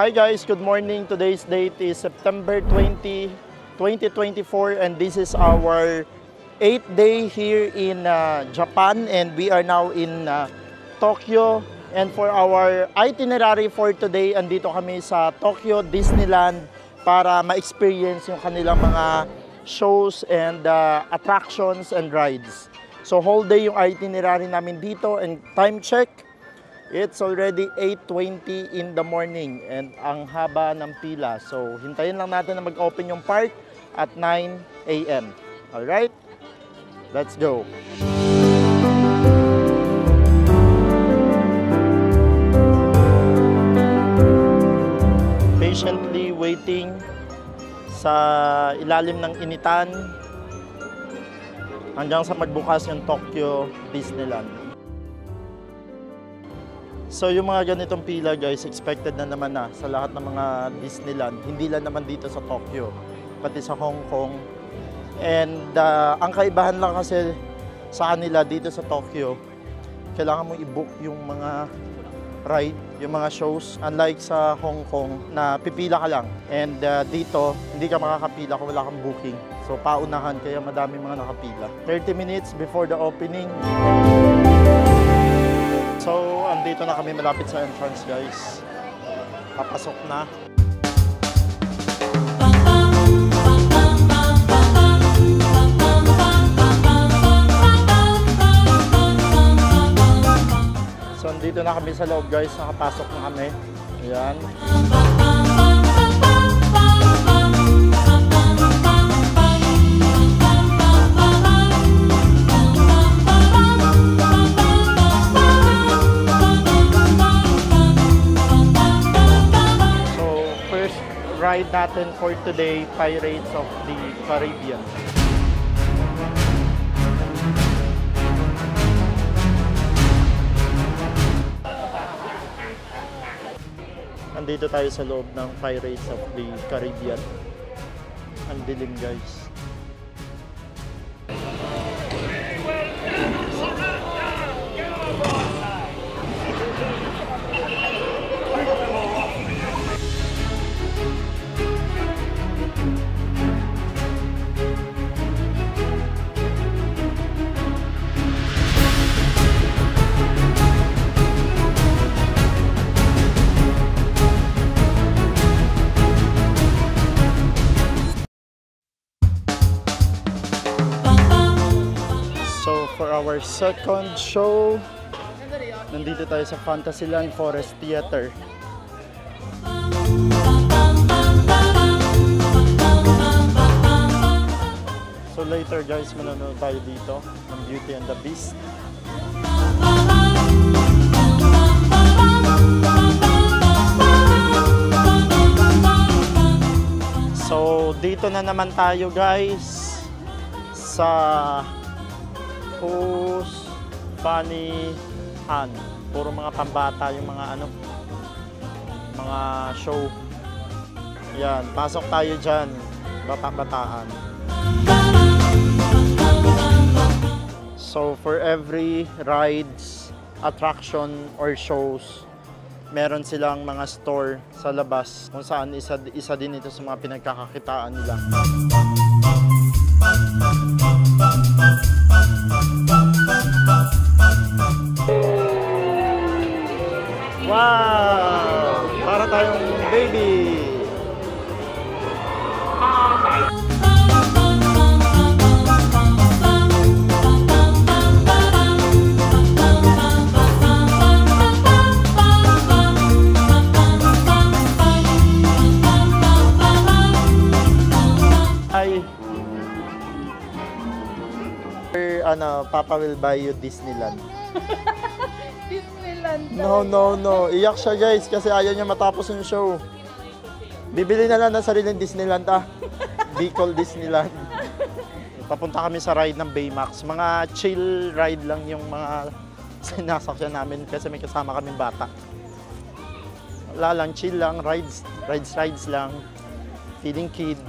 Hi guys, good morning. Today's date is September 20, 2024 and this is our 8th day here in Japan and we are now in Tokyo. And for our itinerary for today, andito kami sa Tokyo Disneyland para ma-experience yung kanilang mga shows and attractions and rides. So whole day yung itinerary namin dito and time check. It's already 8:20 in the morning and ang haba ng pila. So, hintayin lang natin na mag-open yung park at 9 a.m. Alright? Let's go! Patiently waiting sa ilalim ng initan hanggang sa magbukas yung Tokyo Disneyland. So yung mga ganitong pila guys, expected na naman na sa lahat ng mga Disneyland. Hindi lang naman dito sa Tokyo, pati sa Hong Kong. And ang kaibahan lang kasi sa kanila dito sa Tokyo, kailangan mo i-book yung mga ride, yung mga shows. Unlike sa Hong Kong na pipila ka lang. And dito, hindi ka makakapila kung wala kang booking. So paunahan, kaya madami mga nakapila. 30 minutes before the opening. So, andito na kami malapit sa entrance guys. Papasok na. So, andito na kami sa loob guys. Nakapasok na kami. Ayan. Ride natin for today, Pirates of the Caribbean. Andito tayo sa loob ng Pirates of the Caribbean. Ang dilim guys. For our second show, nandito tayo sa Fantasyland Forest Theater. So later guys, manonood tayo dito ng Beauty and the Beast. So dito na naman tayo guys sa Who's Funny Han. Puro mga pambata yung mga mga show. Yan, pasok tayo dyan, bata-bataan. So for every rides, attraction or shows, meron silang mga store sa labas kung saan isa din ito sa mga pinagkakakitaan nila. Wow! Para tayong baby! Hi! Papa will buy you Disneyland. No. Iyak siya guys kasi ayaw niya matapos yung show. Bibili na lang ng sariling Disneyland Bicol Disneyland. Papunta kami sa ride ng Baymax. Mga chill ride lang yung mga sinasakyan namin kasi may kasama kaming bata. Wala lang, chill lang, rides lang. Feeling kid.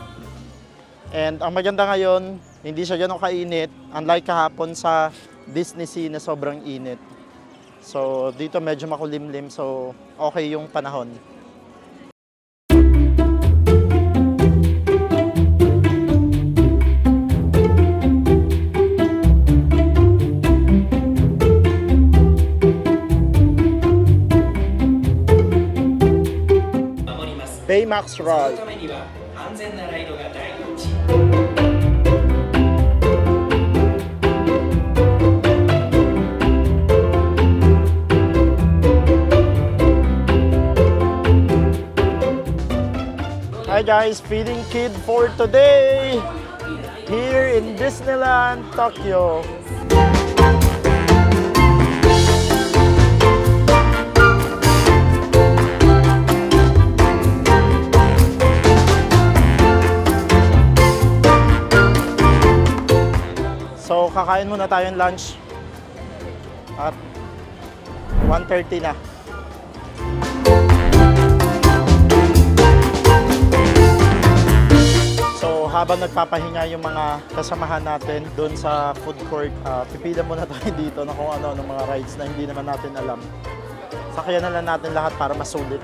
And ang maganda ngayon, hindi siya ganun kainit. Unlike kahapon sa Disney Sea na sobrang init. So dito medyo makulimlim, so okay yung panahon. Baymax Ride. Hi guys, feeding kid for today here in Disneyland, Tokyo. So kakain muna tayong lunch at 1:30 na. So habang nagpapahinga yung mga kasamahan natin doon sa food court, pipila muna tayo dito na kung ano ng mga rides na hindi naman natin alam. Sakyan na lang natin lahat para masulit.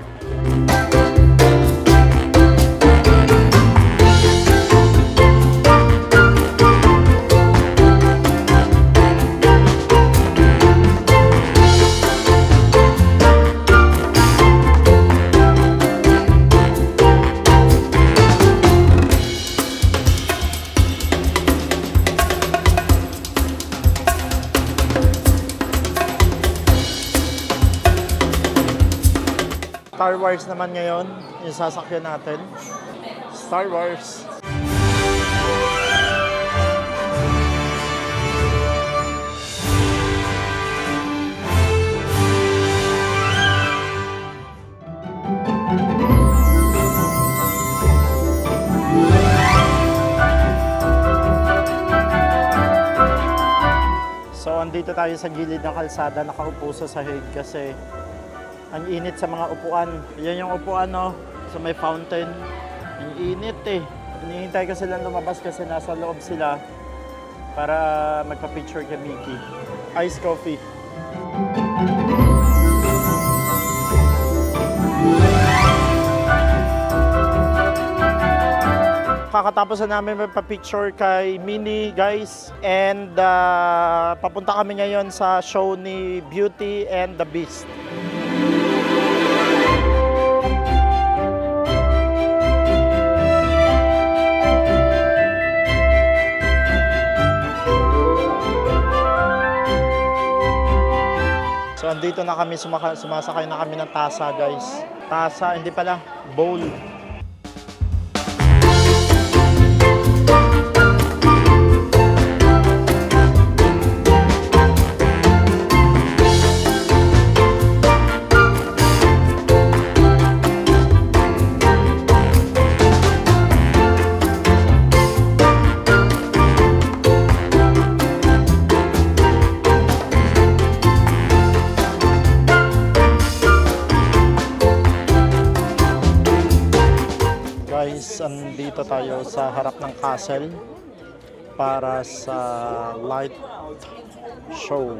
Star Wars naman ngayon, yung sasakyan natin. Star Wars. So, andito tayo sa gilid ng kalsada, nakaupo sa sahig kasi ang init sa mga upuan. Yan yung upuan, no? So may fountain. Ang init eh. Hinihintay ko silang lumabas kasi nasa loob sila para magpa-picture kay Mickey. Iced coffee. Kakatapos na namin magpa-picture kay Minnie, guys. And papunta kami ngayon sa show ni Beauty and the Beast. So, andito na kami, sumasakay na kami ng tasa, guys. Tasa, hindi pala, bowl. Guys, andito tayo sa harap ng castle para sa light show.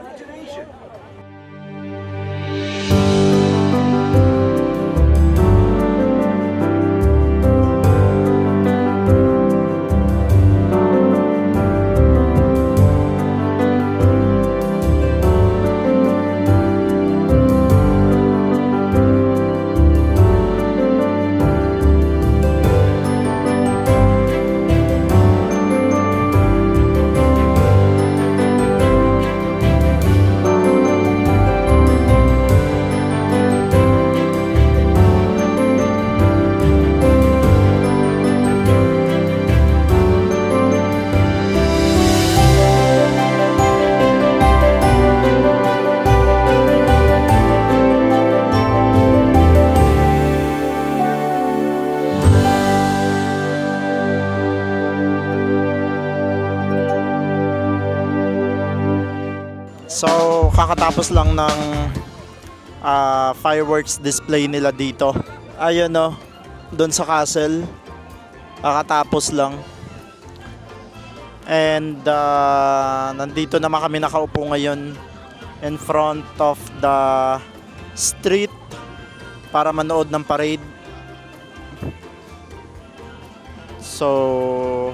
So, kakatapos lang ng fireworks display nila dito. Ayun, no, doon sa castle. Kakatapos lang. And nandito naman kami nakaupo ngayon in front of the street para manood ng parade. So,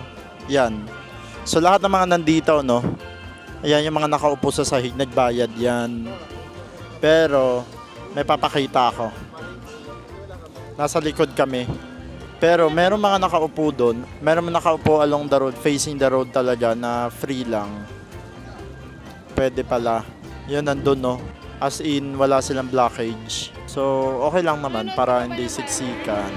yan. So, lahat ng mga nandito, no, ayan yung mga nakaupo sa sahig, nagbayad yan. Pero, may papakita ako. Nasa likod kami. Pero meron mga nakaupo doon. Meron mga nakaupo along the road, facing the road talaga na free lang. Pwede pala. Yun nandun, no? As in, wala silang blockage. So, okay lang naman para hindi siksikan.